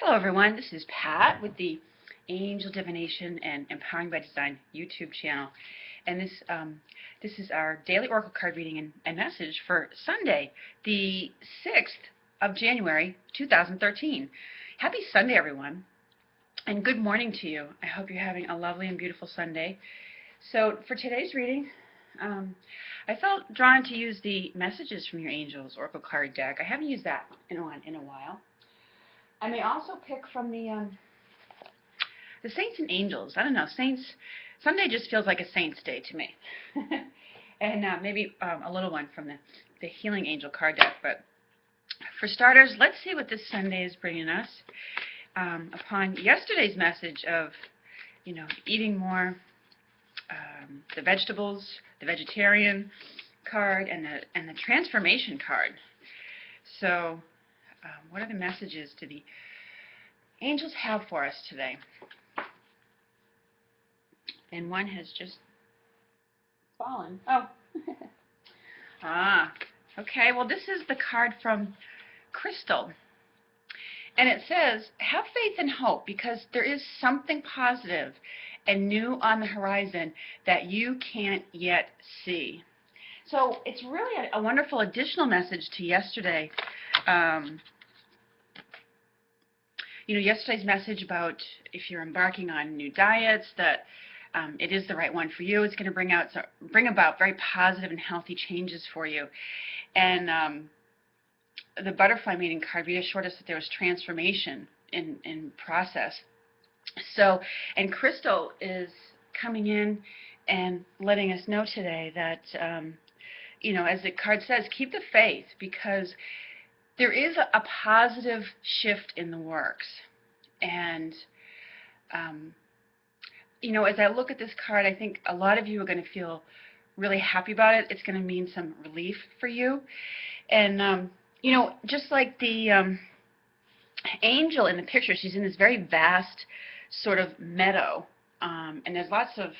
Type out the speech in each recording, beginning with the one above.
Hello everyone, this is Pat with the Angel Divination and Empowering by Design YouTube channel. And this is our daily oracle card reading and message for Sunday, the 6th of January, 2013. Happy Sunday everyone, and good morning to you. I hope you're having a lovely and beautiful Sunday. So for today's reading, I felt drawn to use the Messages from Your Angels oracle card deck. I haven't used that in a while. I may also pick from the Saints and Angels. I don't know, Saints. Sunday just feels like a Saints Day to me, and maybe a little one from the Healing Angel card deck. But for starters, let's see what this Sunday is bringing us. Upon yesterday's message of, eating more, the vegetables, the vegetarian card, and the transformation card. So, what are the messages do the angels have for us today? And one has just fallen. Oh. Okay. Well, this is the card from Crystal. And it says, have faith and hope because there is something positive and new on the horizon that you can't yet see. So it's really a wonderful additional message to yesterday. Yesterday's message about if you're embarking on new diets, that it is the right one for you. It's going to bring about very positive and healthy changes for you. And the butterfly mating card reassured us that there was transformation in process. So, and Crystal is coming in and letting us know today that, as the card says, keep the faith because there is a positive shift in the works. And, as I look at this card, I think a lot of you are going to feel really happy about it. It's going to mean some relief for you. And, just like the angel in the picture, she's in this very vast sort of meadow. And there's lots of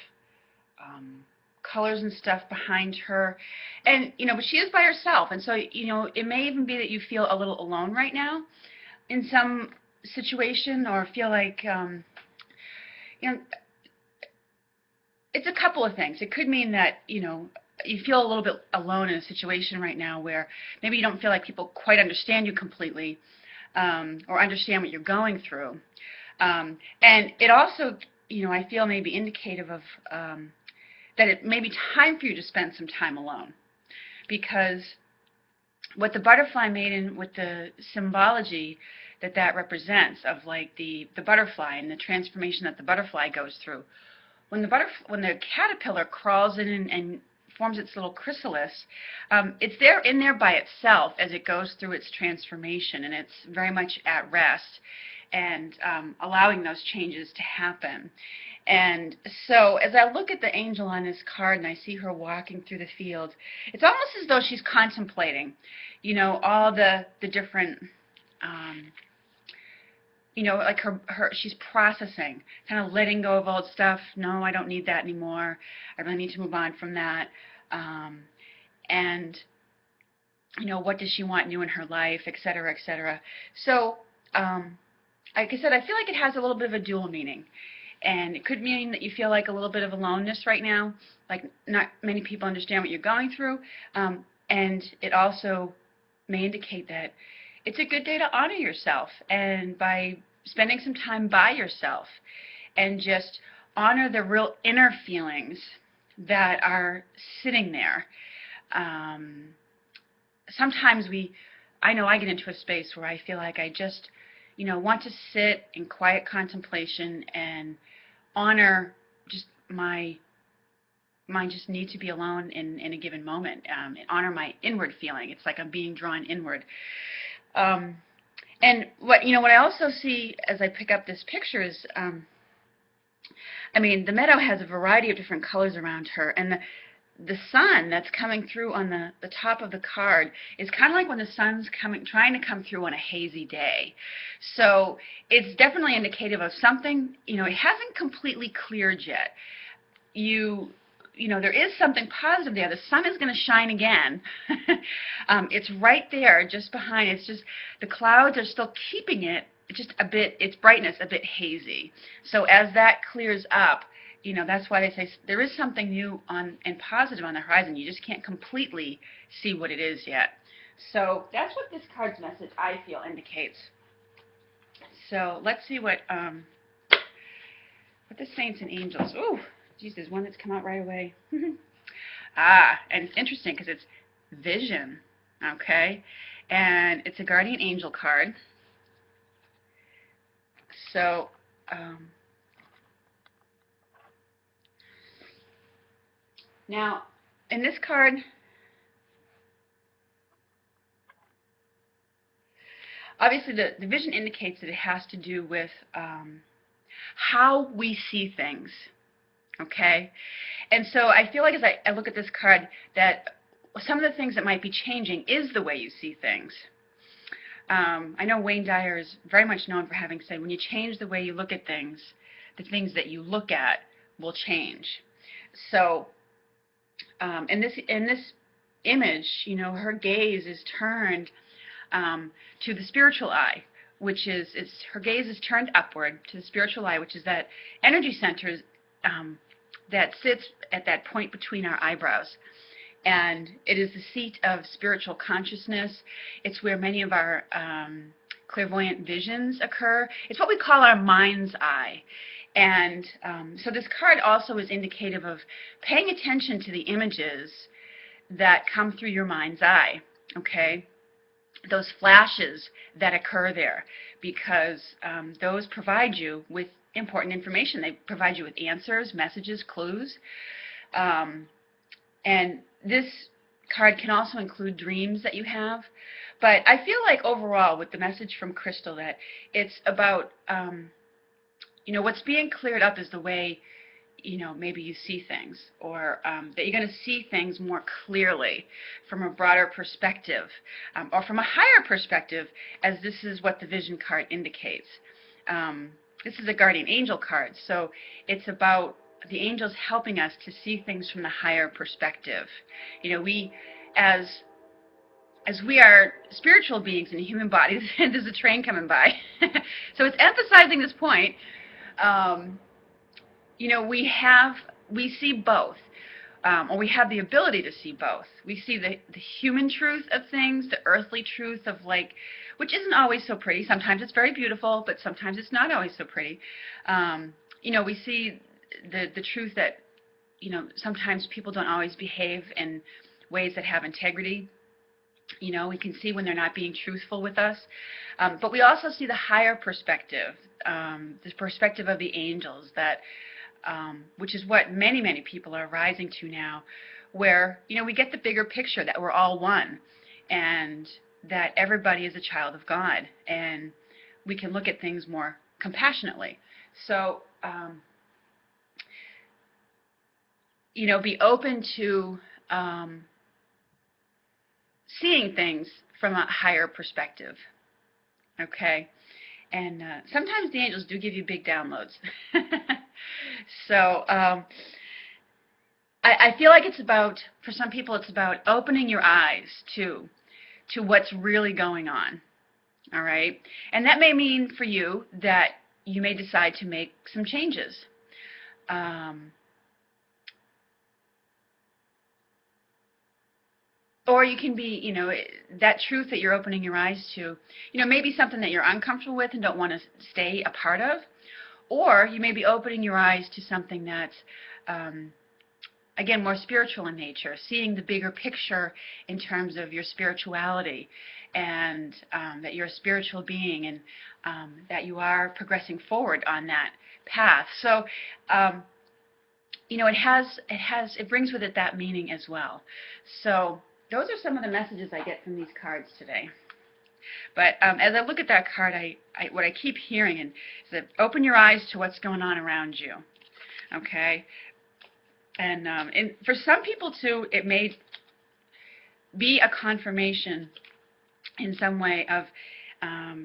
colors and stuff behind her, and but she is by herself, and so it may even be that you feel a little alone right now in some situation, or feel like it's a couple of things. It could mean that you feel a little bit alone in a situation right now where maybe you don't feel like people quite understand you completely, or understand what you're going through, and it also I feel may be indicative of that it may be time for you to spend some time alone, because what the butterfly maiden, with the symbology that represents of like the butterfly and the transformation that the butterfly goes through, when the caterpillar crawls in and forms its little chrysalis, it's in there by itself as it goes through its transformation, and it's very much at rest and allowing those changes to happen. And so as I look at the angel on this card and I see her walking through the field, it's almost as though she's contemplating, all the different, like she's processing, kind of letting go of old stuff. No, I don't need that anymore. I really need to move on from that. And, what does she want new in her life, et cetera, et cetera. So, like I said, I feel like it has a little bit of a dual meaning. And it could mean that you feel like a little bit of aloneness right now, like not many people understand what you're going through. And it also may indicate that it's a good day to honor yourself, and by spending some time by yourself and just honor the real inner feelings that are sitting there. Sometimes I know I get into a space where I feel like I just want to sit in quiet contemplation and honor just my just need to be alone in a given moment, and honor my inward feeling. It's like I'm being drawn inward. And what I also see as I pick up this picture is, the meadow has a variety of different colors around her, and the sun that's coming through on the top of the card is kind of like when the sun's trying to come through on a hazy day. So it's definitely indicative of something, it hasn't completely cleared yet. There is something positive there. The sun is going to shine again. It's right there just behind. It's just the clouds are still keeping it just a bit, its brightness a bit hazy. So as that clears up, that's why they say there is something new and positive on the horizon. You just can't completely see what it is yet. So that's what this card's message, I feel, indicates. So let's see what the saints and angels. Ooh, geez, there's one that's come out right away. And it's interesting because it's vision, okay? And it's a guardian angel card. So, now, in this card, obviously the vision indicates that it has to do with how we see things, okay? And so I feel like as I look at this card that some of the things that might be changing is the way you see things. I know Wayne Dyer is very much known for having said, when you change the way you look at things, the things that you look at will change. So in this image, her gaze is turned to the spiritual eye, which is, her gaze is turned upward to the spiritual eye, which is that energy center that sits at that point between our eyebrows. And it is the seat of spiritual consciousness. It's where many of our clairvoyant visions occur. It's what we call our mind's eye. And so this card also is indicative of paying attention to the images that come through your mind's eye, okay? Those flashes that occur there, because those provide you with important information. They provide you with answers, messages, clues. And this card can also include dreams that you have. But I feel like overall with the message from Crystal that it's about, what's being cleared up is the way, maybe you see things, or that you're going to see things more clearly from a broader perspective, or from a higher perspective, as this is what the vision card indicates. This is a guardian angel card, so it's about the angels helping us to see things from the higher perspective. We, as we are spiritual beings in human bodies, there's a train coming by. So it's emphasizing this point. We see both, or we have the ability to see both. We see the human truth of things, the earthly truth of which isn't always so pretty. Sometimes it's very beautiful, but sometimes it's not always so pretty. We see the truth that, sometimes people don't always behave in ways that have integrity. We can see when they're not being truthful with us. But we also see the higher perspective, the perspective of the angels, that which is what many, many people are rising to now, where, we get the bigger picture that we're all one, and that everybody is a child of God, and we can look at things more compassionately. So, be open to seeing things from a higher perspective, okay? And sometimes the angels do give you big downloads. So I feel like it's about, for some people, it's about opening your eyes to what's really going on, all right? And that may mean for you that you may decide to make some changes. Or you can be, that truth that you're opening your eyes to, maybe something that you're uncomfortable with and don't want to stay a part of. Or you may be opening your eyes to something that's, again, more spiritual in nature, seeing the bigger picture in terms of your spirituality, and that you're a spiritual being, and that you are progressing forward on that path. So, it brings with it that meaning as well. So those are some of the messages I get from these cards today. But as I look at that card, what I keep hearing is that open your eyes to what's going on around you, okay? And for some people, too, it may be a confirmation in some way of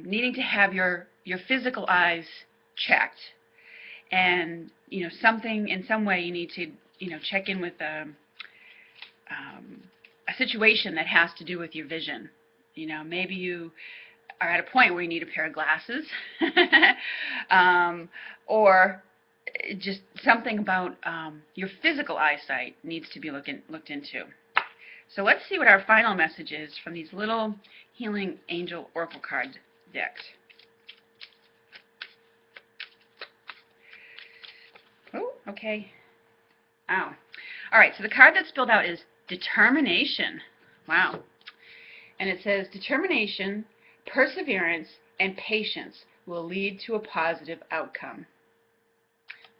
needing to have your physical eyes checked. And, something in some way you need to, check in with a situation that has to do with your vision. Maybe you are at a point where you need a pair of glasses, or just something about your physical eyesight needs to be looked into. So let's see what our final message is from these little Healing Angel Oracle card decks. Oh, okay. Oh. All right, so the card that's spelled out is Determination. Wow. And it says, determination, perseverance, and patience will lead to a positive outcome.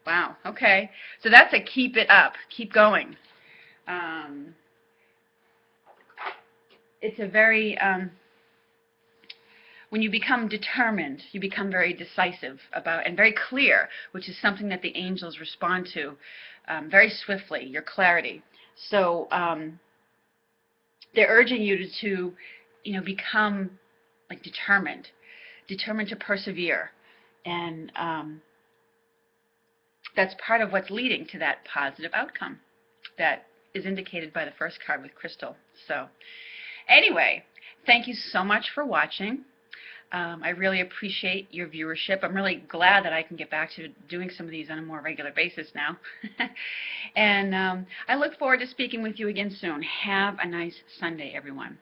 Wow, okay. So that's a keep it up, keep going. It's a very, when you become determined, you become very decisive about and very clear, which is something that the angels respond to very swiftly, your clarity. So they're urging you to become like determined to persevere, and that's part of what's leading to that positive outcome that is indicated by the first card with Crystal. So anyway, thank you so much for watching. I really appreciate your viewership. I'm really glad that I can get back to doing some of these on a more regular basis now. And I look forward to speaking with you again soon. Have a nice Sunday, everyone.